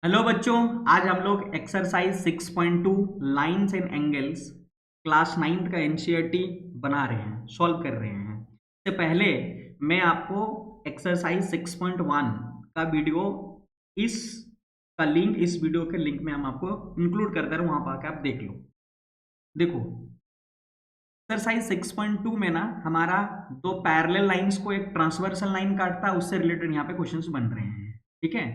Hello बच्चों, आज हम लोग exercise 6.2 lines and angles class 9th का एनसीईआरटी बना रहे हैं, सॉल्व कर रहे हैं। इससे पहले मैं आपको एक्सरसाइज 6.1 का वीडियो इस इस वीडियो के लिंक में हम आपको इंक्लूड कर दे रहे हैं, वहां पर आके आप देख लो। देखो, एक्सरसाइज 6.2 में ना हमारा दो पैरेलल लाइंस को एक ट्रांसवर्सल लाइन काटता है, उससे रिलेटेड यहाँ पे क्वेश्चंस बन रहे हैं। ठीक है,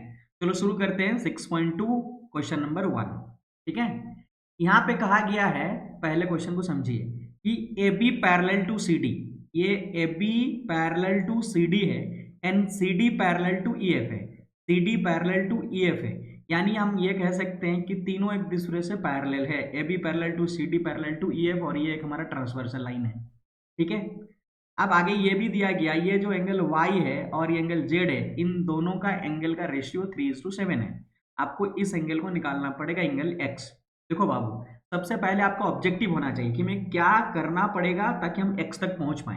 चलो शुरू करते हैं 6.2 क्वेश्चन नंबर 1। ठीक है, यहाँ पे कहा गया है, पहले क्वेश्चन को समझिए कि A B parallel to C D, ये A B parallel to C D है and C D parallel to E F है, C D parallel to E F है। यानी हम ये कह सकते हैं कि तीनों एक दूसरे से पैरेलल है, A B parallel to C D parallel to E F, और ये एक हमारा ट्रांसवर्सल लाइन है। ठीक है, अब आगे ये भी दिया गया, ये जो एंगल y है और ये एंगल z है, इन दोनों का एंगल का रेशियो 3:7 है। आपको इस एंगल को निकालना पड़ेगा, एंगल x। देखो बाबू, सबसे पहले आपका ऑब्जेक्टिव होना चाहिए कि मैं क्या करना पड़ेगा ताकि हम x तक पहुंच पाए,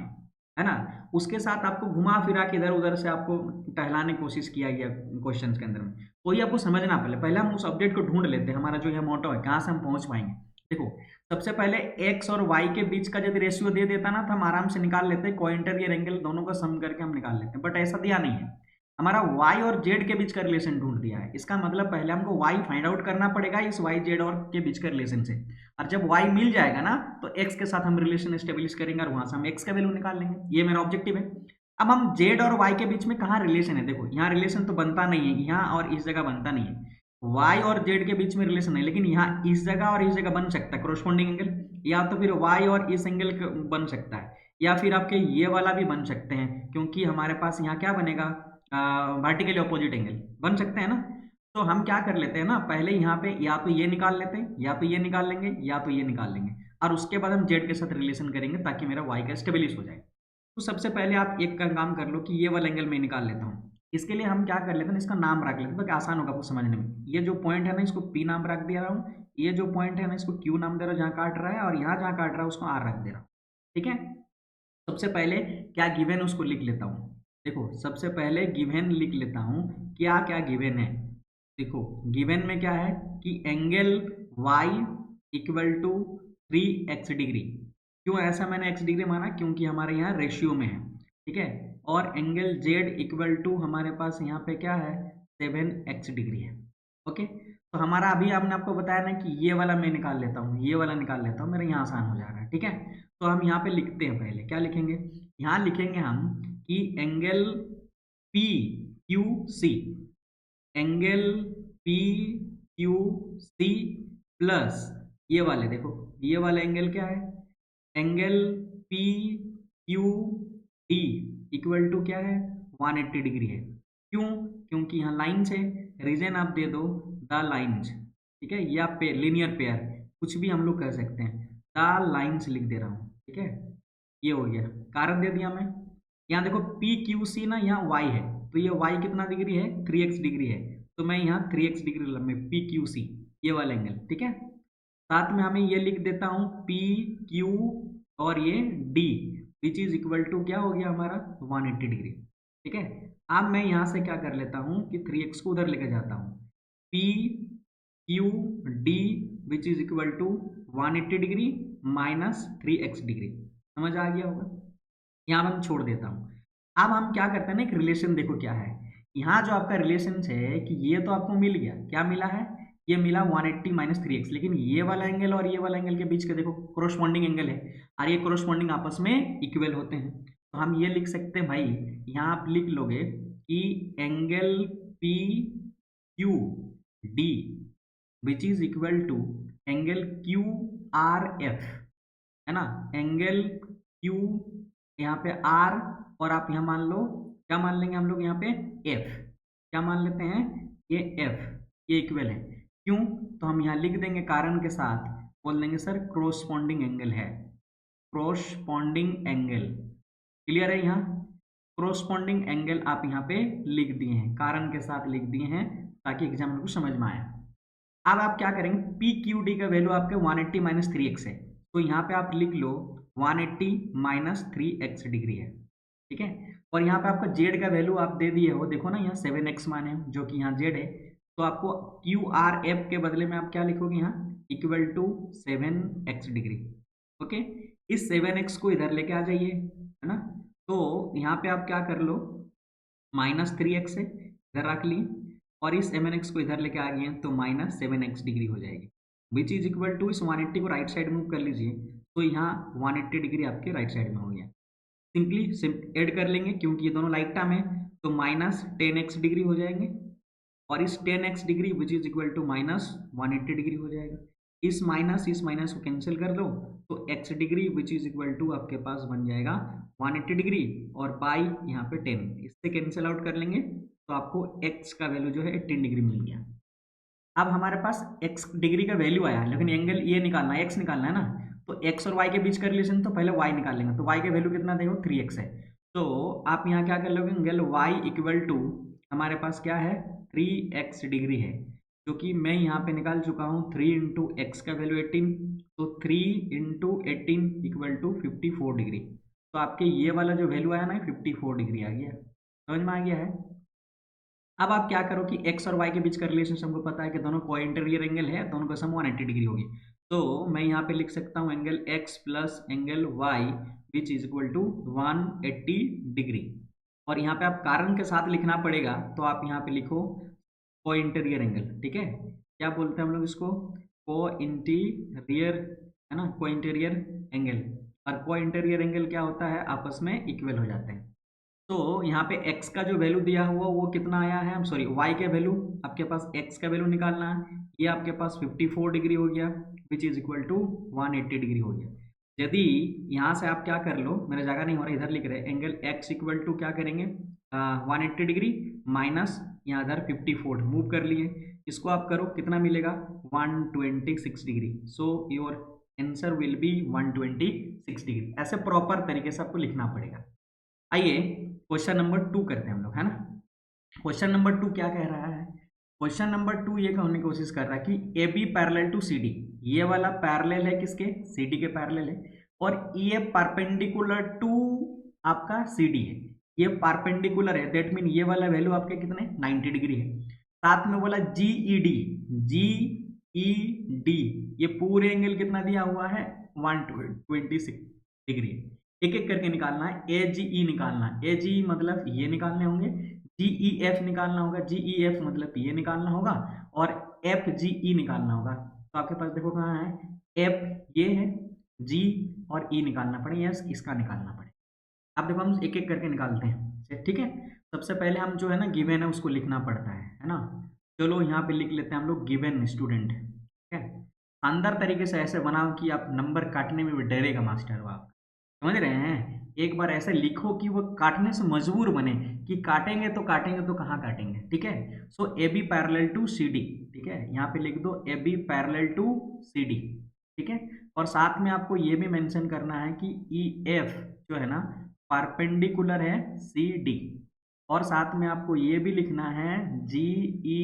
है ना। उसके साथ आपको घुमा फिरा के इधर उधर से आपको टहलाने की कोशिश किया गया क्वेश्चन के अंदर में, तो ये आपको समझना पहले हम उस ऑब्जेक्ट को ढूंढ लेते हैं, हमारा जो यह मोटो है कहाँ से हम पहुंच पाएंगे। देखो, सबसे पहले x और y के बीच का यदि रेशियो दे देता ना तो हम आराम से निकाल लेते हैं, क्वाड्रेंट या एंगल दोनों का सम करके हम निकाल लेते हैं, बट ऐसा दिया नहीं है। हमारा y और z के बीच का रिलेशन ढूंढ दिया है, इसका मतलब पहले हमको y फाइंड आउट करना पड़ेगा इस y z और के बीच का रिलेशन से, और जब y मिल जाएगा ना तो x के साथ हम रिलेशन एस्टेब्लिश करेंगे और वहां से हम x का वैल्यू निकाल लेंगे। ये मेरा ऑब्जेक्टिव है। अब हम z और y के बीच में कहाँ रिलेशन है, देखो यहाँ रिलेशन तो बनता नहीं है, यहाँ और इस जगह बनता नहीं है। y और z के बीच में रिलेशन है, लेकिन यहाँ इस जगह और इस जगह बन सकता है कोरोस्पोंडिंग एंगल, या तो फिर y और इस एंगल बन सकता है, या फिर आपके ये वाला भी बन सकते हैं, क्योंकि हमारे पास यहाँ क्या बनेगा, वर्टिकली ऑपोजिट एंगल बन सकते हैं ना। तो हम क्या कर लेते हैं ना, पहले यहाँ पे या तो ये निकाल लेते हैं, या तो ये निकाल लेंगे, या तो ये निकाल लेंगे, और उसके बाद हम z के साथ रिलेशन करेंगे ताकि मेरा y का स्टेबलिश हो जाए। तो सबसे पहले आप एक का काम कर लो कि ये वाला एंगल मैं निकाल लेता हूँ। इसके लिए हम क्या कर लेते हैं, इसका नाम रख लेते हैं, तो आसान होगा आपको समझने में। ये जो पॉइंट है ना, इसको P नाम रख दे रहा हूँ, ये जो पॉइंट है ना, इसको Q नाम दे रहा हूँ जहाँ काट रहा है, और यहाँ जहाँ काट रहा है उसको R रख दे रहा हूँ। ठीक है, सबसे पहले क्या गिवन उसको लिख लेता हूँ। देखो, सबसे पहले गिवन लिख लेता हूँ, क्या क्या गिवन है। देखो, गिवन में क्या है कि angle y equal to 3x degree. क्यों ऐसा मैंने x डिग्री माना, क्योंकि हमारे यहाँ रेशियो में है। ठीक है, और एंगल z इक्वल टू हमारे पास यहाँ पे क्या है, 7x डिग्री है। ओके, तो हमारा अभी आपने आपको बताया ना कि ये वाला मैं निकाल लेता हूँ, ये वाला निकाल लेता हूँ, मेरा यहाँ आसान हो जाएगा। ठीक है, तो हम यहाँ पे लिखते हैं, पहले क्या लिखेंगे, यहाँ लिखेंगे हम कि angle P Q C, angle P Q C plus ये वाले, देखो ये वाला एंगल क्या है, angle P Q D equal to क्या है, 180 डिग्री है। क्यों, क्योंकि यहाँ लाइन्स है, रीजन आप दे दो द लाइन्स। ठीक है, या पे लीनियर पेयर, कुछ भी हम लोग कह सकते हैं, द लाइन्स लिख दे रहा हूँ। ठीक है, ये हो गया, कारण दे दिया मैं। यहाँ देखो पी क्यू सी ना, यहाँ वाई है, तो ये वाई कितना डिग्री है, 3x डिग्री है, तो मैं यहाँ 3x डिग्री लंबे पी क्यू सी, ये वाला एंगल। ठीक है, साथ में हमें ये लिख देता हूँ पी क्यू और ये D which is equal to क्या हो गया हमारा, 180 डिग्री। ठीक है, अब मैं यहाँ से क्या कर लेता हूँ कि 3x को उधर लेकर जाता हूँ, P Q D which is equal to 180 degree minus 3x degree. समझ आ गया होगा, यहाँ हम छोड़ देता हूँ। अब हम क्या करते हैं ना, एक रिलेशन देखो क्या है, यहाँ जो आपका रिलेशन है कि ये तो आपको मिल गया, क्या मिला है, ये मिला 180 माइनस 3x, लेकिन ये वाला एंगल और ये वाला एंगल के बीच का देखो कोरोस्पोंडिंग एंगल है, और ये कोरोस्पोंडिंग आपस में इक्वल होते हैं। तो हम ये लिख सकते हैं भाई, यहाँ आप लिख लोगे कि angle P Q D which is equal to angle Q R F, है ना, एंगल क्यू यहाँ पे आर, और आप यहाँ मान लो क्या मान लेंगे हम लोग यहाँ पे एफ, क्या मान लेते हैं, ये एफ, ये इक्वल है। क्यों, तो हम यहाँ लिख देंगे कारण के साथ, बोल देंगे सर क्रोस्पोंडिंग एंगल है, क्रोस्पोंडिंग एंगल। क्लियर है, यहाँ क्रोस्पोंडिंग एंगल आप यहाँ पे लिख दिए हैं, कारण के साथ लिख दिए हैं ताकि एग्जाम को समझ में आया। अब आप क्या करेंगे, पी क्यू डी का वैल्यू आपके 180 माइनस 3x है, तो यहाँ पे आप लिख लो 180 माइनस 3x डिग्री है। ठीक है, और यहाँ पे आपका जेड का वैल्यू आप दे दिए हो, देखो ना यहाँ 7x माने हो, जो कि यहाँ जेड है, तो आपको क्यू आर एफ के बदले में आप क्या लिखोगे यहाँ, equal to 7x degree. Okay, इस 7x को इधर लेके आ जाइए, है ना। तो यहाँ पे आप क्या कर लो, -3x है, इधर रख ली, और इस mnx को इधर लेके आ गए हैं तो -7x डिग्री हो जाएगी, विच इज इक्वल टू इस 180 को राइट साइड मूव कर लीजिए, तो यहाँ 180 डिग्री आपके राइट साइड में हो गया। सिंपली ऐड कर लेंगे क्योंकि ये दोनों लाइक टर्म है, तो -10x डिग्री हो जाएंगे, और इस 10x degree which is equal to -180 degree हो जाएगा। इस माइनस को कैंसिल कर लो, तो x degree which is equal to आपके पास बन जाएगा 180 डिग्री, और पाई यहाँ पे 10, इससे कैंसिल आउट कर लेंगे तो आपको x का वैल्यू जो है 18 डिग्री मिल गया। अब हमारे पास x डिग्री का वैल्यू आया, लेकिन एंगल ये निकालना है, x निकालना है ना, तो x और y के बीच का रिलेशन, तो पहले y निकाल लेंगे, तो y का वैल्यू कितना देखो 3x है, तो आप यहाँ क्या कर लोगे, एंगल y इक्वल टू हमारे पास क्या है 3x डिग्री है, जो कि मैं यहाँ पे निकाल चुका हूँ, 3 इंटू एक्स का वैल्यू 18, तो 3 इंटू 18 इक्वल टू 54 डिग्री, तो आपके ये वाला जो वैल्यू आया ना 54 डिग्री आ गया, समझ में आ गया है। अब आप क्या करो कि x और y के बीच का रिलेशन हमको पता है कि दोनों कोइंटेरियर एंगल है, दोनों का सम 180 डिग्री होगी, तो मैं यहाँ पे लिख सकता हूँ angle x plus angle y which is equal to 180 degree, और यहाँ पे आप कारण के साथ लिखना पड़ेगा, तो आप यहाँ पे लिखो कोइंटेरियर एंगल, ठीक है, क्या बोलते हैं हम लोग इसको, कोइंटीरियर, है ना, कोइंटेरियर एंगल, और कोइंटेरियर एंगल क्या होता है, आपस में इक्वल हो जाते हैं। तो यहाँ पे x का जो वैल्यू दिया हुआ वो कितना आया है, सॉरी y के वैल्यू, आपके पास x का वैल्यू निकालना है, ये आपके पास 54 डिग्री हो गया, which is equal to 180 degree हो गया। यदि यहाँ से आप क्या कर लो, मेरा जगह नहीं हो रहा, इधर लिख रहे एंगल x इक्वल टू क्या करेंगे, 180 डिग्री माइनस यहाँ इधर 54 मूव कर लिए, इसको आप करो कितना मिलेगा 126 degree, so your answer will be 126 degree. ऐसे प्रॉपर तरीके से आपको लिखना पड़ेगा। आइए क्वेश्चन नंबर 2 करते हैं हम लोग, है ना। क्वेश्चन नंबर 2 क्या कह रहा है, क्वेश्चन नंबर 2 ये कहने की कोशिश कर रहा है कि A B parallel to C D, ये वाला पैरेलल है किसके, सी डी के पैरेलल है, और ये परपेंडिकुलर टू आपका सी डी है, ये परपेंडिकुलर है, दैट मीन ये वाला वैल्यू आपके कितने 90 डिग्री है। साथ में बोला जी ई डी, जी ई डी, ये पूरे एंगल कितना दिया हुआ है 126 डिग्री, एक एक करके निकालना है, ए जी ई निकालना है, ए जी मतलब ये निकालने होंगे, जी ई एफ निकालना होगा, जी ई एफ मतलब ये निकालना होगा, और एफ जी ई निकालना होगा। तो आपके पास देखो कहाँ है, एफ ये है, जी और ई निकालना पड़ेगा, यस इसका निकालना पड़ेगा। अब देखो हम एक एक करके निकालते हैं, ठीक है। सबसे पहले हम जो है ना गिवन है उसको लिखना पड़ता है ना। चलो यहाँ पे लिख लेते हैं हम लोग गिवन स्टूडेंट, ठीक है। शानदार तरीके से ऐसे बनाओ कि आप नंबर काटने में भी डरेगा मास्टर, वो आप समझ रहे हैं। एक बार ऐसे लिखो कि वो काटने से मजबूर बने, कि काटेंगे तो कहाँ काटेंगे, ठीक है। So A B parallel to C D, ठीक है, यहाँ पे लिख दो A B parallel to C D, ठीक है। और साथ में आपको ये भी मेंशन करना है कि ई एफ जो है ना परपेंडिकुलर है सी डी, और साथ में आपको ये भी लिखना है G E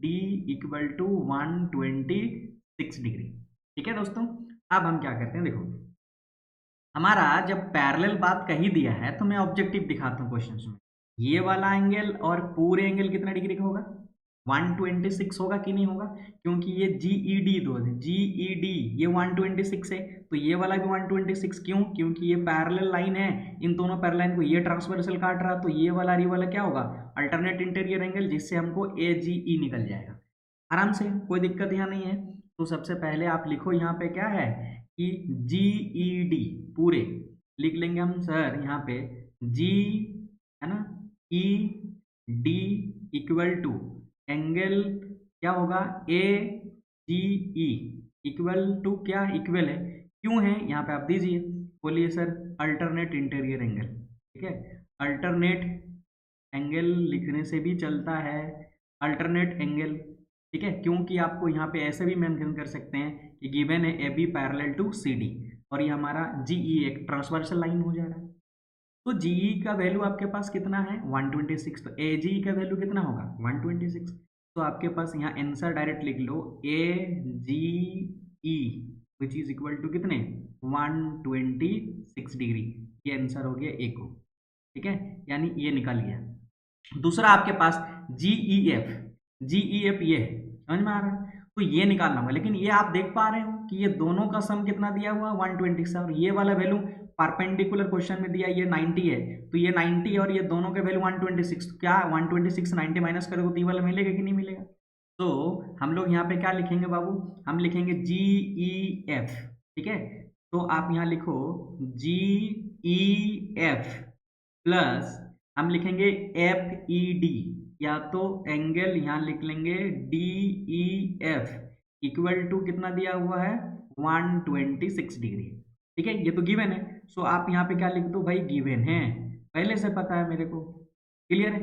D equal to 126 degree, ठीक है दोस्तों। अब हम क्या करते हैं, देखो हमारा जब पैरेलल बात कही दिया है तो मैं ऑब्जेक्टिव दिखाता हूँ क्वेश्चन में, ये वाला एंगल और पूरे एंगल कितना डिग्री का होगा 126 होगा कि नहीं होगा, क्योंकि ये GED दो है, GED ये 126 है, तो ये वाला भी 126, क्यों, क्योंकि ये पैरेलल लाइन है, इन दोनों पैरेलल लाइन को ये ट्रांसवर्सल काट रहा, तो ये वाला क्या होगा अल्टरनेट इंटीरियर एंगल, जिससे हमको AGE निकल जाएगा आराम से, कोई दिक्कत यहाँ नहीं है। तो सबसे पहले आप लिखो यहाँ पे क्या है कि GED पूरे लिख लेंगे हम सर, यहाँ पे G है ना ED इक्वल टू एंगल क्या होगा AGE इक्वल टू क्या इक्वल है, क्यों है यहाँ पे आप दीजिए, बोलिए सर अल्टरनेट इंटीरियर एंगल, ठीक है। अल्टरनेट एंगल लिखने से भी चलता है, अल्टरनेट एंगल, ठीक है, क्योंकि आपको यहाँ पे ऐसे भी मेंशन कर सकते हैं कि गिवन है A B parallel to C D, और ये हमारा जीई एक ट्रांसवर्सल लाइन हो जा रहा है। तो जीई का वैल्यू आपके पास कितना है 126, तो ए जी का वैल्यू कितना होगा 126, तो आपके पास यहाँ आंसर डायरेक्ट लिख लो ए जी ई विच इज इक्वल टू कितने 126 डिग्री, ये आंसर हो गया ए को, ठीक है, यानी ये निकल गया। दूसरा आपके पास GEF, GEF ये है, समझ में आ रहा है? तो ये निकालना होगा, लेकिन ये आप देख पा रहे हो कि ये दोनों का सम कितना दिया हुआ 120 और ये वाला वैल्यू परपेंडिकुलर क्वेश्चन में दिया ये 90 है, तो ये 90 और ये दोनों के वैल्यू 126, तो क्या 126 90 माइनस करोगे तो ये वाला मिलेगा कि नहीं मिलेगा? तो हम लोग यहाँ पे क्या लिखेंगे बाबू, हम लिखेंगे GEF, ठीक है? तो आप यहाँ लिखो GEF प्लस हम लिखेंगे FED, या तो एंगल यहाँ लिख लेंगे DEF इक्वल टू कितना दिया हुआ है 126 डिग्री, ठीक है? ये तो गिवन है, सो आप यहाँ पे क्या लिख दो भाई, गिवन है, पहले से पता है मेरे को, क्लियर है?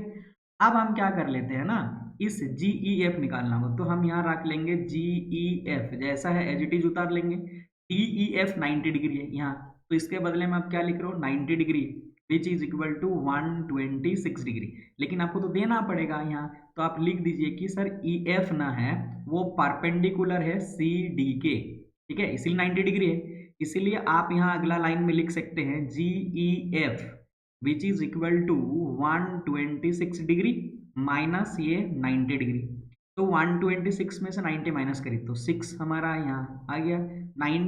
अब हम क्या कर लेते हैं ना, इस GEF निकालना हो तो हम यहाँ रख लेंगे GEF, जैसा है एज इट इज उतार लेंगे। DEF 90 डिग्री है यहाँ, तो इसके बदले में आप क्या लिख रहे हो 90 degree which is equal to 126 degree, लेकिन आपको तो देना पड़ेगा यहाँ, तो आप लिख दीजिए कि सर EF ना है वो परपेंडिकुलर है CD के, ठीक है? इसीलिए 90 डिग्री है, इसीलिए आप यहाँ अगला लाइन में लिख सकते हैं GEF which is equal to 126 degree minus ये 90 डिग्री, तो 126 में से 90 माइनस करी तो 6 हमारा यहाँ आ गया, 9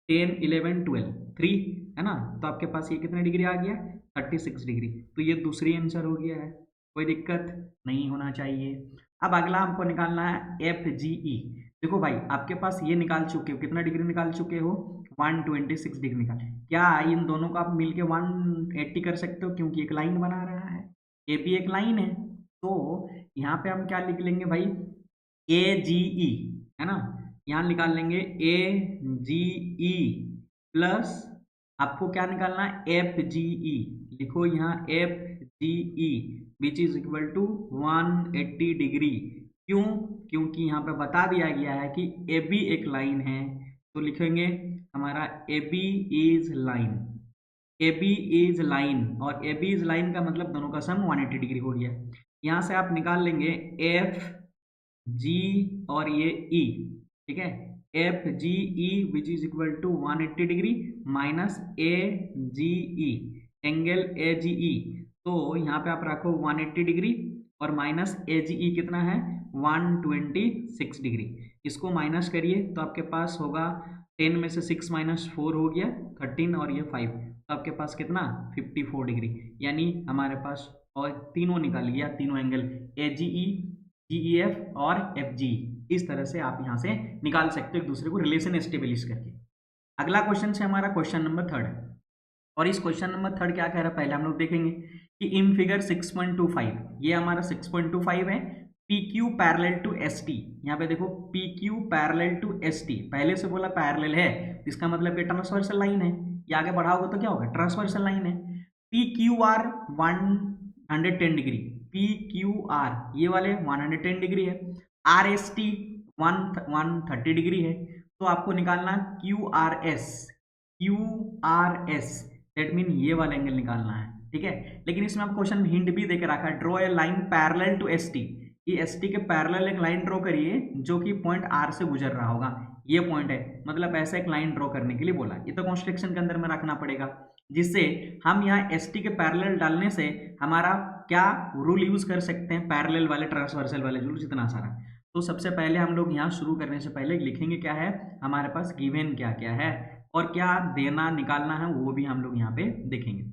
10 11 12 3 है ना, तो आपके पास ये कितने डिग्री आ गया 36 डिग्री, तो ये दूसरी आंसर हो गया है, कोई दिक्कत नहीं होना चाहिए। अब अगला हमको निकालना है FGE। देखो भाई आपके पास ये निकाल चुके हो, कितना डिग्री निकाल चुके हो 126 डिग्री निकाल, क्या इन दोनों को आप मिलके 180 कर सकते हो, क्योंकि एक लाइन बना रहा है, ये भी एक लाइन है, तो यहाँ पे हम क्या लिख लेंगे भाई AGE, है ना, यहाँ निकाल लेंगे AGE प्लस आपको क्या निकालना है FGE, लिखो यहाँ FGE which is equal to 180 degree, क्यों? क्योंकि यहाँ पे बता दिया गया है कि AB एक लाइन है, तो लिखेंगे हमारा AB is line, AB is line, और AB इज लाइन का मतलब दोनों का सम 180 डिग्री हो गया। यहाँ से आप निकाल लेंगे FG और ये E, ठीक है? FGE which is equal to 180 degree minus AGE, angle AGE, तो यहाँ पे आप रखो 180 डिग्री और माइनस AGE कितना है 126 डिग्री, इसको माइनस करिए तो आपके पास होगा 10 में से 6 माइनस 4 हो गया 13 और ये 5, तो आपके पास कितना 54 डिग्री, यानी हमारे पास और तीनों निकाल लिया, तीनों एंगल AGE GEF और FGE, इस तरह से आप यहाँ से निकाल सकते हो एक दूसरे को रिलेशन एस्टेब्लिश करके। अगला क्वेश्चन से हमारा क्वेश्चन नंबर 3 है, और इस क्वेश्चन नंबर 3 क्या कह रहा है पहले हम लोग देखेंगे कि इन फिगर 6.25, ये हमारा 6.25 है, PQ पैरेलल टू ST, यहाँ पे देखो PQ पैरेलल टू ST, पहले से बोला पैरेलल है, इसका मतलब ये ट्रांसवर्सल लाइन है, ये आगे बढ़ाओगे तो क्या होगा ट्रांसवर्सल लाइन है। PQR 110 डिग्री, PQR ये वाले 110 डिग्री है, RST 130 डिग्री है, तो आपको निकालना QRS, QRS दैट मीन ये वाला एंगल निकालना है, ठीक है? लेकिन इसमें आप क्वेश्चन में हिंट भी देकर रखा है, draw a line parallel to ST, ये ST के पैरेलल एक लाइन ड्रॉ करिए जो कि पॉइंट R से गुजर रहा होगा, ये पॉइंट है, मतलब ऐसा एक लाइन ड्रॉ करने के लिए बोला, ये तो कॉन्स्ट्रक्शन के अंदर में रखना पड़ेगा, जिससे हम यहाँ ST के पैरेलल डालने से हमारा क्या रूल यूज कर सकते हैं, पैरेलल वाले ट्रांसवर्सल वाले रूल जितना सारा। तो सबसे पहले हम लोग यहाँ शुरू करने से पहले लिखेंगे क्या है हमारे पास गिवन क्या क्या है और क्या देना निकालना है वो भी हम लोग यहाँ पे देखेंगे।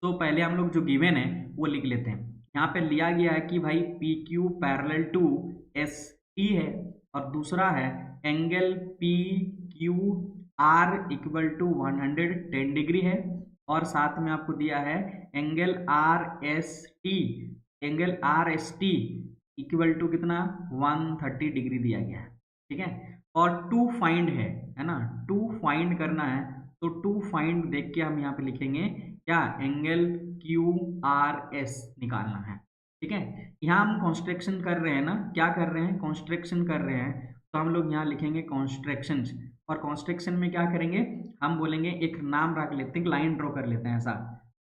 तो पहले हम लोग जो गिवन है वो लिख लेते हैं, यहाँ पे लिया गया है कि भाई PQ पैरेलल टू ST है, और दूसरा है angle PQR equal to 110 degree है, और साथ में आपको दिया है एंगल RST इक्वल टू कितना 130 डिग्री दिया गया है, ठीक है? और टू फाइंड है ना, टू फाइंड करना है, तो टू फाइंड देख के हम यहाँ पे लिखेंगे क्या एंगल QRS निकालना है, ठीक है? यहाँ हम कॉन्स्ट्रक्शन कर रहे हैं ना, क्या कर रहे हैं कॉन्स्ट्रक्शन कर रहे हैं, तो हम लोग यहाँ लिखेंगे कॉन्स्ट्रक्शन, और कॉन्स्ट्रक्शन में क्या करेंगे हम बोलेंगे एक नाम रख लेते हैं, लाइन ड्रॉ कर लेते हैं ऐसा,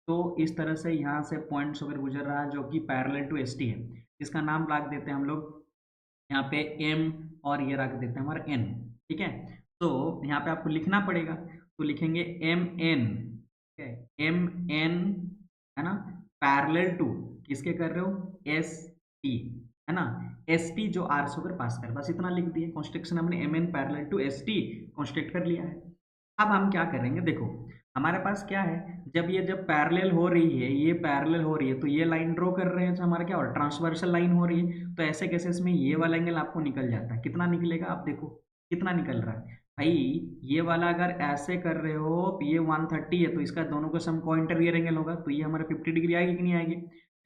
तो इस तरह से यहाँ से पॉइंट्स होकर गुजर रहा है जो कि पैरेलल टू ST है, इसका नाम रख देते हैं हम लोग यहाँ पे M और ये रख देते हैं हमारा N, ठीक है? तो यहाँ पे आपको लिखना पड़ेगा, तो लिखेंगे MN, ठीक है? MN है ना पैरेलल टू किसके कर रहे हो ST, है ना, एस टी जो आर से होकर पास कर, बस इतना लिख दिए। कॉन्स्ट्रिक्शन हमने M N parallel to S T construct कर लिया है। अब हम क्या करेंगे, देखो हमारे पास क्या है, जब पैरेलल हो रही है, ये पैरेलल हो रही है, तो ये लाइन ड्रॉ कर रहे हैं, तो हमारा क्या हो रहा है, ट्रांसवर्सल लाइन हो रही है। तो ऐसे केसेस में ये वाला एंगल आपको निकल जाता है। कितना निकलेगा आप देखो, कितना निकल रहा है भाई। ये वाला अगर ऐसे कर रहे हो, ये 130 है, तो इसका दोनों का सम को इंटीरियर एंगल होगा, तो ये हमारा 50 डिग्री आएगी कि नहीं आएगी।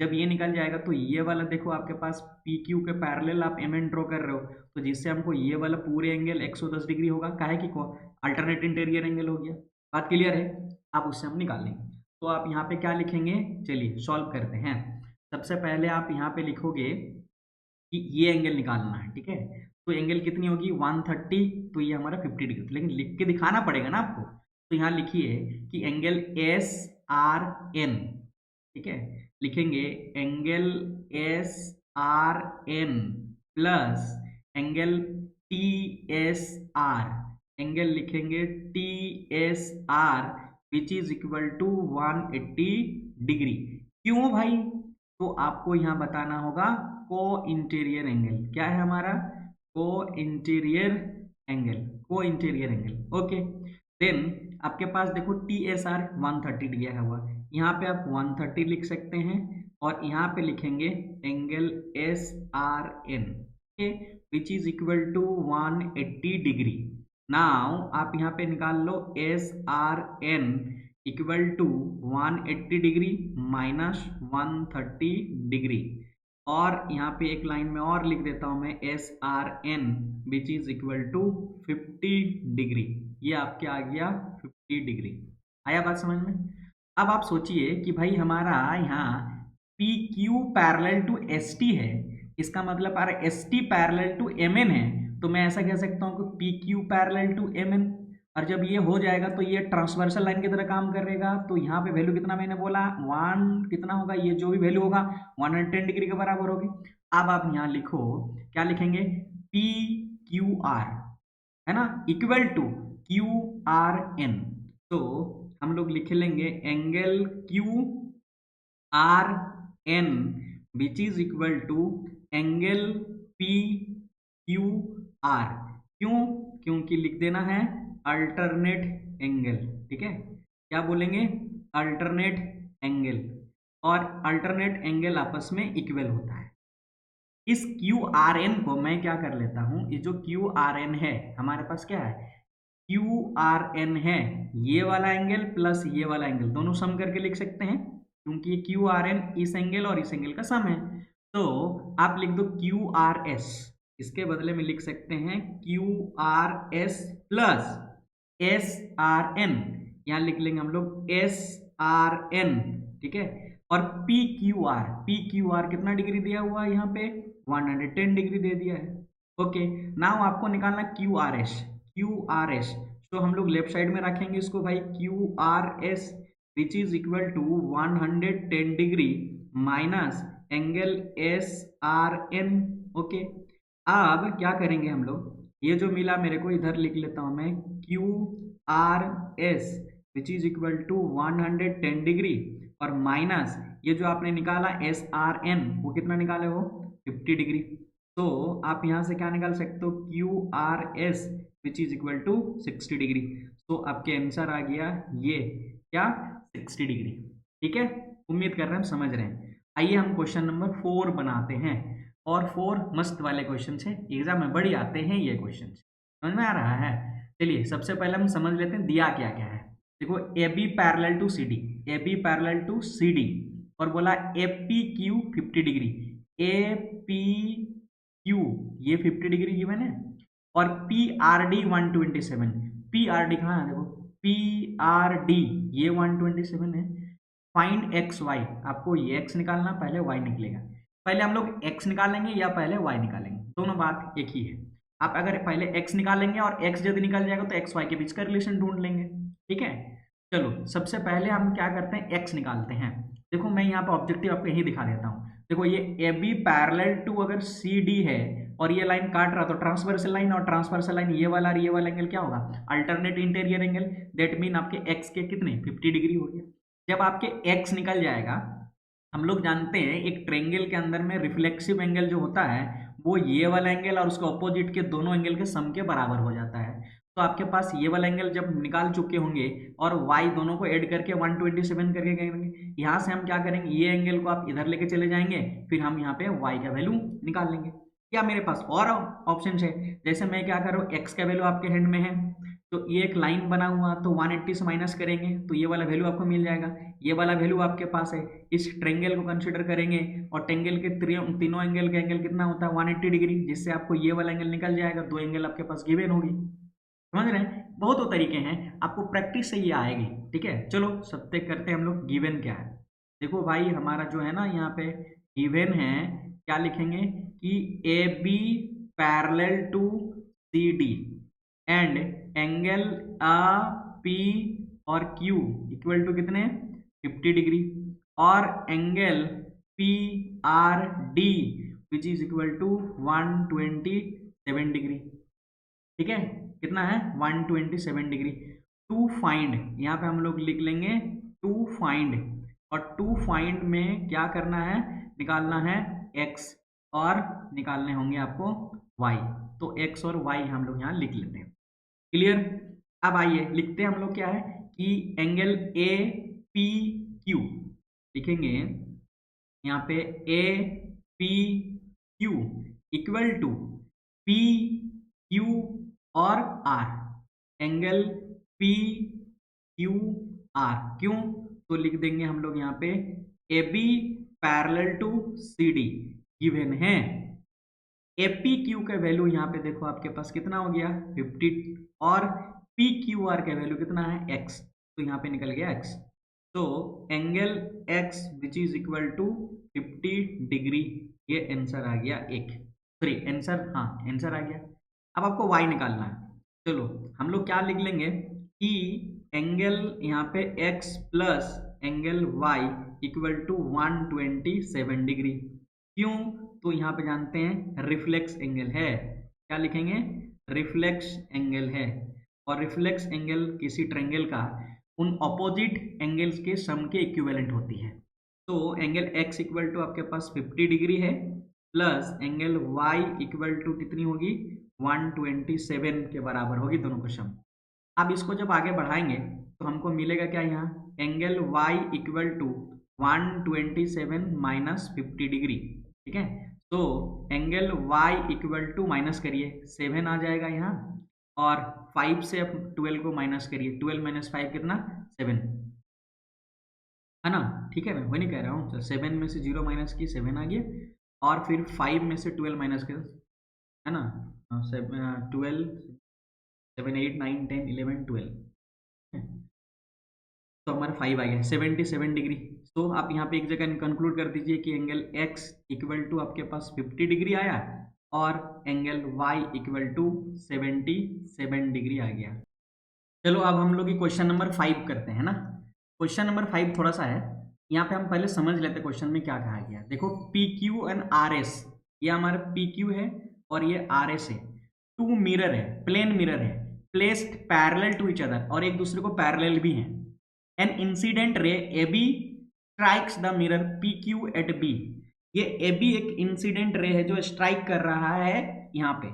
जब ये निकल जाएगा तो ये वाला देखो आपके पास पी क्यू के पैरेलल आप एम एन ड्रॉ कर रहे हो, तो जिससे हमको ये वाला पूरे एंगल 110 डिग्री होगा। काहे कि अल्टरनेट इंटीरियर एंगल हो गया। बात क्लियर है, आप उससे हम निकाल लेंगे। तो आप यहाँ पे क्या लिखेंगे, चलिए सॉल्व करते हैं। सबसे पहले आप यहाँ पे लिखोगे कि ये एंगल निकालना है, ठीक है। तो एंगल कितनी होगी 130, तो ये हमारा 50 डिग्री, लेकिन लिख के दिखाना पड़ेगा ना आपको। तो यहाँ लिखिए कि एंगल एस आर एन, ठीक है, लिखेंगे angle S R N plus angle T S R, angle लिखेंगे T S R which is equal to 180 degree. क्यों भाई, तो आपको यहाँ बताना होगा को इंटीरियर एंगल क्या है हमारा, को इंटीरियर एंगल, को इंटीरियर एंगल। ओके, देन आपके पास देखो टी एस आर 130 दिया हुआ, यहाँ पे आप 130 लिख सकते हैं, और यहाँ पे लिखेंगे angle S R N, which is equal to 180 degree. Now आप यहाँ पे निकाल लो S R N equal to 180 degree minus 130 degree, और यहाँ पे एक लाइन में और लिख देता हूँ मैं S R N which is equal to 50 degree. ये आपके आ गया 50 डिग्री। आया बात समझ में। अब आप सोचिए कि भाई हमारा यहाँ P Q parallel to S T है, इसका मतलब आ रहा है S T parallel to M N है, तो मैं ऐसा कह सकता हूँ कि P Q parallel to M N. और जब ये हो जाएगा तो ये ट्रांसवर्सल लाइन की तरह काम करेगा, तो यहाँ पे वैल्यू कितना मैंने बोला 1 कितना होगा, ये जो भी वैल्यू होगा 110 डिग्री के बराबर होगी। अब आप यहाँ लिखो, क्या लिखेंगे, पी क्यू आर, है ना, equal to Q R N. तो हम लोग लिख लेंगे angle Q R N which is equal to angle P Q R. क्यों, क्योंकि लिख देना है अल्टरनेट एंगल, ठीक है। क्या बोलेंगे, अल्टरनेट एंगल, और अल्टरनेट एंगल आपस में इक्वल होता है। इस क्यू आर एन को मैं क्या कर लेता हूं, ये जो क्यू आर एन है हमारे पास क्या है, क्यू आर एन है ये वाला एंगल प्लस ये वाला एंगल, दोनों सम करके लिख सकते हैं, क्योंकि ये क्यू आर एन इस एंगल और इस एंगल का सम है। तो आप लिख दो क्यू आर एस, इसके बदले में लिख सकते हैं Q R S plus S R N, यहाँ लिख लेंगे हम लोग एस आर एन, ठीक है। और पी क्यू आर कितना डिग्री दिया हुआ है यहाँ पे 110 डिग्री दे दिया है। ओके, नाउ आपको निकालना Q R S, Q R S, तो हम लोग लेफ्ट साइड में रखेंगे इसको भाई, Q R S which is equal to 110 degree minus angle S R N. Okay, अब क्या करेंगे हम लोग, ये जो मिला मेरे को इधर लिख लेता हूं मैं, Q R S which is equal to 110 degree, और माइनस ये जो आपने निकाला एस आर एन, वो कितना निकाले हो 50 डिग्री। तो आप यहाँ से क्या निकाल सकते हो, Q R S which is equal to 60 degree. तो आपके आंसर आ गया ये क्या 60 डिग्री, ठीक है। उम्मीद कर रहे हैं हम समझ रहे हैं। आइए हम क्वेश्चन नंबर 4 बनाते हैं, और 4 मस्त वाले क्वेश्चन है, एग्जाम में बड़ी आते हैं ये क्वेश्चन, समझ में आ रहा है। चलिए सबसे पहले हम समझ लेते हैं दिया क्या क्या है। देखो A B parallel to C D, A B parallel to C D, और बोला A P Q 50 degree, A P Q ये 50 डिग्री गिवन है, और P R D 127, P R D कहाँ है देखो, पी आर डी ये 127 है। फाइंड एक्स वाई, आपको ये एक्स निकालना पहले वाई निकलेगा, पहले हम लोग एक्स निकालेंगे या पहले वाई निकालेंगे, दोनों बात एक ही है। आप अगर पहले एक्स निकालेंगे और एक्स यदि निकल जाएगा तो एक्स वाई के बीच का रिलेशन ढूंढ लेंगे, ठीक है। चलो सबसे पहले हम क्या करते हैं, एक्स निकालते हैं। देखो मैं यहाँ पे ऑब्जेक्टिव आपको यही दिखा देता हूँ। देखो ये ए बी पैरेलल टू अगर सी डी है और ये लाइन काट रहा तो ट्रांसवर्सल लाइन, और ट्रांसवर्सल लाइन ये वाला और ये वाला एंगल क्या होगा, alternate interior angle. That mean आपके एक्स के कितने 50 डिग्री हो गया। जब आपके एक्स निकल जाएगा हम लोग जानते हैं एक ट्रायंगल के अंदर में रिफ्लेक्सिव एंगल जो होता है वो ये वाला एंगल और उसके ऑपोजिट के दोनों एंगल के सम के बराबर हो जाता है। तो आपके पास ये वाला एंगल जब निकाल चुके होंगे और y दोनों को ऐड करके 127 करके करेंगे, यहाँ से हम क्या करेंगे, ये एंगल को आप इधर लेके चले जाएंगे, फिर हम यहाँ पे y का वैल्यू निकाल लेंगे। या मेरे पास और ऑप्शन है, जैसे मैं क्या करूँ, x का वैल्यू आपके हैंड में है, तो ये एक लाइन बना हुआ, तो 180 से माइनस करेंगे तो ये वाला वैल्यू आपको मिल जाएगा। ये वाला वैल्यू आपके पास है, इस ट्रायंगल को कंसीडर करेंगे और ट्रायंगल के तीनों एंगल का एंगल कितना होता है 180 डिग्री, जिससे आपको ये वाला एंगल निकल जाएगा। दो एंगल आपके पास गिवन होगी, समझ रहे हैं। बहुत तो तरीके हैं, आपको प्रैक्टिस से ये आएगी। ठीक है, चलो सत्य करते हैं हम लोग। गिवन क्या है, देखो भाई हमारा जो है ना यहाँ पे गिवन है, क्या लिखेंगे कि A B parallel to C D and angle आ पी और क्यू इक्वल टू कितने 50 डिग्री और angle P R D which is equal to 127 degree. ठीक है, कितना है 127 डिग्री। टू फाइंड, यहाँ पे हम लोग लिख लेंगे टू फाइंड, और टू फाइंड में क्या करना है, निकालना है x और निकालने होंगे आपको y। तो x और y हम लोग यहाँ लिख लेते हैं। क्लियर। अब आइए लिखते हैं हम लोग क्या है कि एंगल ए पी क्यू लिखेंगे, यहाँ पे A P Q equal to P Q और R. Angle P Q R क्यों, तो लिख देंगे हम लोग यहाँ पे A B parallel to C D given है। एपी क्यू का वैल्यू यहाँ पे देखो आपके पास कितना हो गया 50 और पी क्यू आर का वैल्यू कितना है x, तो यहाँ पे निकल गया x। तो angle x which is equal to 50 degree, ये आंसर आ गया एक, सॉरी आंसर, हाँ आंसर आ गया। अब आपको y निकालना है। चलो हम लोग क्या लिख लेंगे कि एंगल यहाँ पे x plus angle y equal to 127 degree. क्यों, तो यहाँ पे जानते हैं रिफ्लेक्स एंगल है, क्या लिखेंगे रिफ्लेक्स एंगल है, और रिफ्लेक्स एंगल किसी ट्रायंगल का उन ऑपोजिट एंगल्स के सम के इक्विवेलेंट होती है। तो एंगल x इक्वल टू आपके पास 50 डिग्री है plus angle y equal to कितनी होगी 127 के बराबर होगी दोनों का सम। अब इसको जब आगे बढ़ाएंगे तो हमको मिलेगा क्या, यहाँ angle y equal to 127 minus 50 degree. ठीक है, तो angle y equal to minus करिए 7 आ जाएगा यहाँ, और 5 से अब 12 को माइनस करिए, 12 माइनस 5 कितना 7 है ना। ठीक है, मैं वही नहीं कह रहा हूँ, 7 में से 0 माइनस की 7 आ गया, और फिर 5 में से 12 माइनस कर, है ना 12 7 8 9 10 11 12, तो हमारा 5 आ गया 77 डिग्री। तो आप यहाँ पे एक जगह कंक्लूड कर दीजिए कि एंगल x इक्वल टू आपके पास 50 डिग्री आया और angle y equal to 77 degree आ गया। चलो अब हम लोग क्वेश्चन नंबर 5 करते हैं ना। क्वेश्चन नंबर 5 थोड़ा सा है, यहाँ पे हम पहले समझ लेते हैं क्वेश्चन में क्या कहा गया। देखो P Q and R S, ये हमारा पी क्यू है और ये आर एस है। टू मिरर है, प्लेन मिरर है, placed parallel to each other, और एक दूसरे को पैरेलल भी है। An incident ray A B strikes the mirror P Q at B, ये ए बी एक इंसिडेंट रे है जो स्ट्राइक कर रहा है यहाँ पे,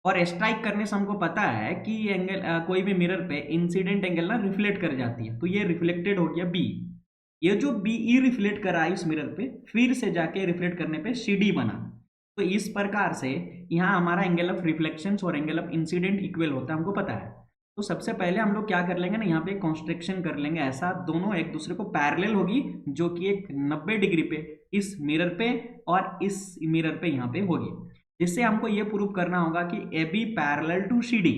और स्ट्राइक करने से हमको पता है कि ये एंगल कोई भी मिरर पे इंसिडेंट एंगल ना रिफ्लेक्ट कर जाती है, तो ये रिफ्लेक्टेड हो गया बी। ये जो बी ई रिफ्लेक्ट कर रहा है इस मिरर पे, फिर से जाके रिफ्लेक्ट करने पे सी डी बना। तो इस प्रकार से यहाँ हमारा एंगल ऑफ रिफ्लेक्शन और एंगल ऑफ इंसिडेंट इक्वल होता है, हमको पता है। तो सबसे पहले हम लोग क्या कर लेंगे ना, यहाँ पे कंस्ट्रक्शन कर लेंगे ऐसा, दोनों एक दूसरे को पैरेलल होगी, जो कि एक 90 डिग्री पे इस मिरर पे और इस मिरर पे यहाँ पे होगी, जिससे हमको ये प्रूव करना होगा कि A B parallel to C D.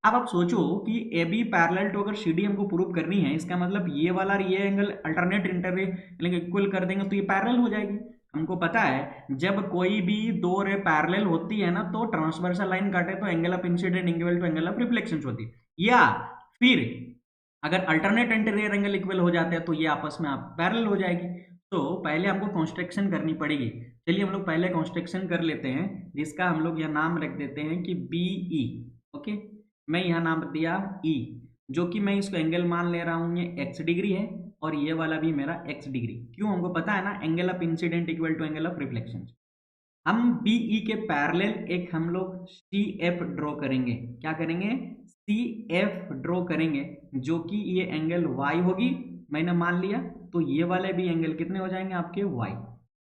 अब आप सोचो कि ए बी पैरेलल टू अगर सी डी हमको प्रूव करनी है, इसका मतलब ये वाला और ये एंगल अल्टरनेट इंटरवे इक्वल कर देंगे तो ये पैरेलल हो जाएगी। हमको पता है जब कोई भी दो रे पैरेलल होती है ना, तो ट्रांसवर्सल लाइन काटे तो angle of incident equal to angle of reflection होती है, या फिर अगर अल्टरनेट इंटीरियर एंगल इक्वल हो जाते हैं तो ये आपस में पैरेलल हो जाएगी। तो पहले हमको कंस्ट्रक्शन करनी पड़ेगी। चलिए हम लोग पहले कंस्ट्रक्शन कर लेते हैं, जिसका हम लोग यहाँ नाम रख देते हैं कि बी ई। ओके, मैं यहाँ नाम दिया ई, जो कि मैं इसको एंगल मान ले रहा हूँ ये x डिग्री है और ये वाला भी मेरा x डिग्री। क्यों? हमको पता है ना, angle of incident equal to angle of reflection. हम BE के पैरेलल एक हम लोग CF ड्रॉ करेंगे। क्या करेंगे? CF ड्रॉ करेंगे, जो कि ये एंगल y होगी, मैंने मान लिया। तो ये वाले भी एंगल कितने हो जाएंगे आपके? y।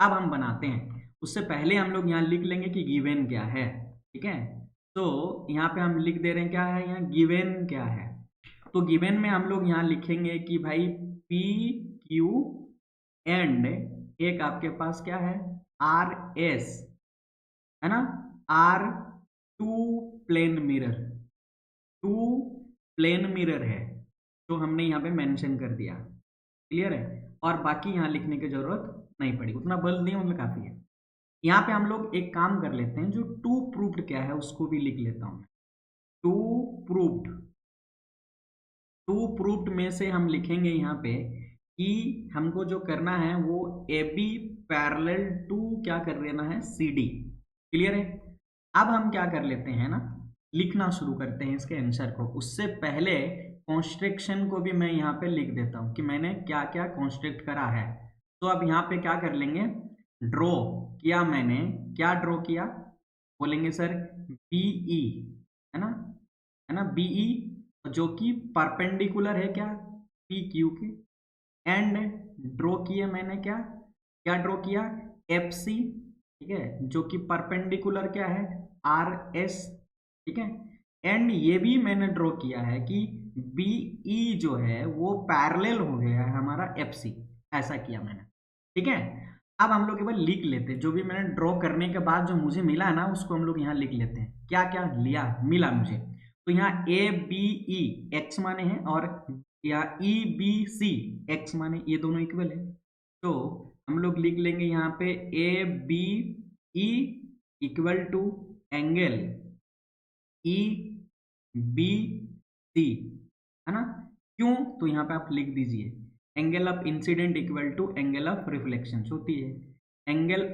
अब हम बनाते हैं, उससे पहले हम लोग यहाँ लिख लेंगे कि गिवन क्या है। ठीक है, तो यहाँ पे हम लिख दे रहे हैं क्या है, यहाँ गिवन क्या है। तो गिवन में हम लोग यहाँ लिखेंगे कि भाई PQ एंड एक आपके पास क्या है, RS है ना, R two plane mirror, two plane mirror है, तो हमने यहाँ पे मेंशन कर दिया। क्लियर है? और बाकी यहाँ लिखने की जरूरत नहीं पड़ी, उतना बल दिए मतलब काफी है। यहाँ पे हम लोग एक काम कर लेते हैं, जो टू प्रूव्ड क्या है उसको भी लिख लेता हूँ। टू प्रूव्ड, टू प्रूव्ड में से हम लिखेंगे यहाँ पे कि हमको जो करना है वो AB पैरेलल टू क्या कर देना है, CD। क्लियर है? अब हम क्या कर लेते हैं ना, लिखना शुरू करते हैं इसके आंसर को। उससे पहले कॉन्स्ट्रक्शन को भी मैं यहाँ पे लिख देता हूँ कि मैंने क्या क्या कॉन्स्ट्रक्ट करा है। तो अब यहाँ पे क्या कर लेंगे, ड्रॉ किया मैंने, क्या ड्रॉ किया बोलेंगे सर, BE है ना, है ना, BE जो कि परपेंडिकुलर है क्या, PQ के। एंड ड्रॉ किया मैंने क्या क्या ड्रॉ किया, FC, ठीक है, जो कि परपेंडिकुलर क्या है, RS। ठीक है, एंड ये भी मैंने ड्रॉ किया है कि BE जो है वो पैरेलल हो गया है हमारा FC। ऐसा किया मैंने। ठीक है, अब हम लोग केवल लिख लेते हैं, जो भी मैंने ड्रॉ करने के बाद जो मुझे मिला है ना, उसको हम लोग यहाँ लिख लेते हैं। क्या क्या लिया मिला मुझे, तो यहाँ ABE x माने हैं, और यहाँ EBC x माने, ये दोनों इक्वल है। तो हम लोग लिख लेंगे यहाँ पे ABE equal to angle EBC, है ना। क्यों? तो यहाँ पे आप लिख दीजिए angle of incident equal to angle of reflection होती है। एंगल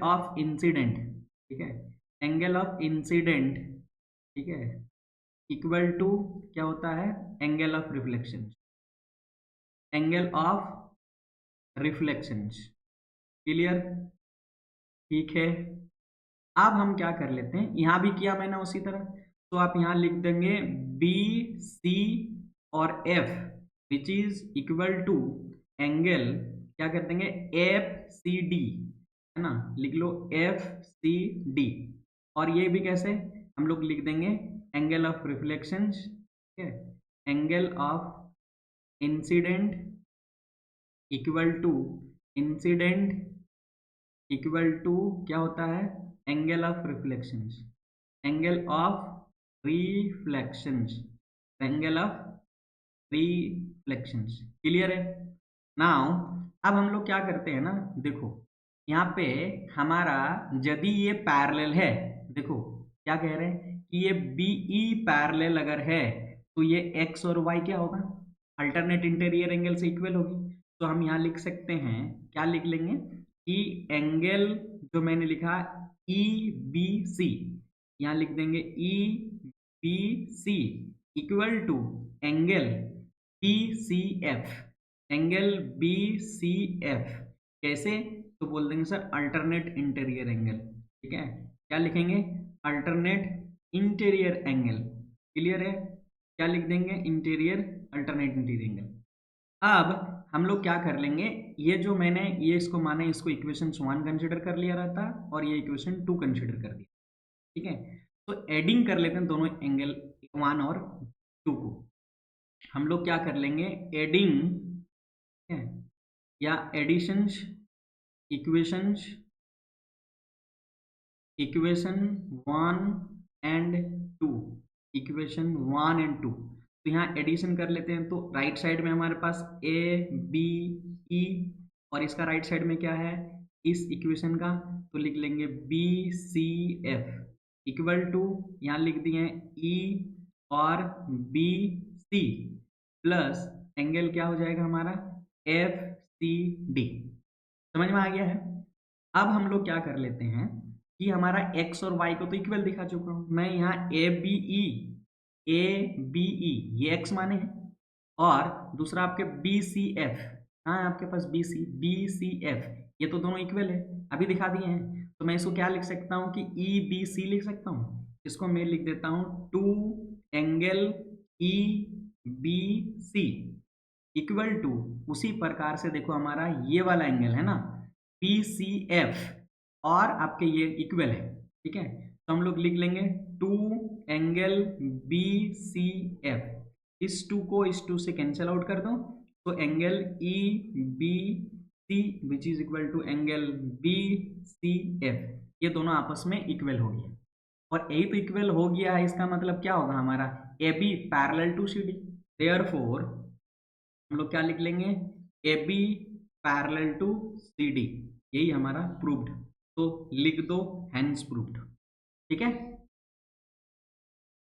ऑफ इंसिडेंट, ठीक है, एंगल ऑफ इंसिडेंट, ठीक है, इक्वल टू क्या होता है, angle of reflection, angle of reflection. Clear? ठीक है, अब हम क्या कर लेते हैं, यहां भी किया मैंने उसी तरह, तो आप यहां लिख देंगे BC और F which is equal to angle, क्या कर देंगे, FCD, है ना, लिख लो FCD। और ये भी कैसे, हम लोग लिख देंगे एंगल ऑफ रिफ्लेक्शन, ठीक है, angle of incident equal to, incident equal to क्या होता है, angle of reflection, angle of reflection, angle of reflection. Clear है? नाउ अब हम लोग क्या करते हैं ना, देखो यहाँ पे हमारा यदि ये पैरेलल है, देखो क्या कह रहे हैं कि ये BE पैरेलल अगर है तो ये x और y क्या होगा, अल्टरनेट इंटीरियर एंगल से इक्वल होगी। तो हम यहाँ लिख सकते हैं, क्या लिख लेंगे कि एंगल जो मैंने लिखा EBC, यहाँ लिख देंगे EBC equal to angle BCF, angle BCF कैसे, तो बोल देंगे सर अल्टरनेट इंटीरियर एंगल। ठीक है, क्या लिखेंगे, अल्टरनेट इंटीरियर एंगल। क्लियर है? क्या लिख देंगे, इंटीरियर, अल्टरनेट इंटीरियर एंगल। अब हम लोग क्या कर लेंगे, ये जो मैंने ये इसको माने, इसको इक्वेशन 1 कंसिडर कर लिया रहता, और ये इक्वेशन 2 कंसिडर कर दिया। ठीक है, तो एडिंग कर लेते हैं दोनों एंगल 1 और 2 को। हम लोग क्या कर लेंगे, एडिंग है या additions equations, equation 1 and 2, equation 1 and 2। तो यहाँ एडिशन कर लेते हैं, तो राइट साइड में हमारे पास ABE, और इसका राइट साइड में क्या है, इस इक्वेशन का, तो लिख लेंगे BCF इक्वल टू, यहाँ लिख दिए E और BC प्लस एंगल क्या हो जाएगा हमारा, FCD। समझ में आ गया है? अब हम लोग क्या कर लेते हैं कि हमारा x और y को तो इक्वल दिखा चुका हूं मैं, यहाँ ABE ये x माने हैं, और दूसरा आपके बी सी एफ, हाँ आपके पास बी सी एफ, ये तो दोनों इक्वल है, अभी दिखा दिए हैं। तो मैं इसको क्या लिख सकता हूँ कि ई बी सी लिख सकता हूँ। इसको मैं लिख देता हूँ two angle E B C equal to, उसी प्रकार से देखो हमारा ये वाला एंगल है ना पी सी एफ, और आपके ये इक्वल है, ठीक है। तो हम लोग लिख लेंगे two angle B C F, इस टू को इस टू से कैंसिल आउट कर दो, तो angle E B C which is equal to angle B C F, ये दोनों आपस में इक्वल हो गया। और यही तो इक्वल हो गया है, इसका मतलब क्या होगा हमारा A B parallel to C D, therefore हम लोग क्या लिख लेंगे A B parallel to C D, यही हमारा प्रूव्ड, तो लिख दो हैंस प्रूव्ड, ठीक है।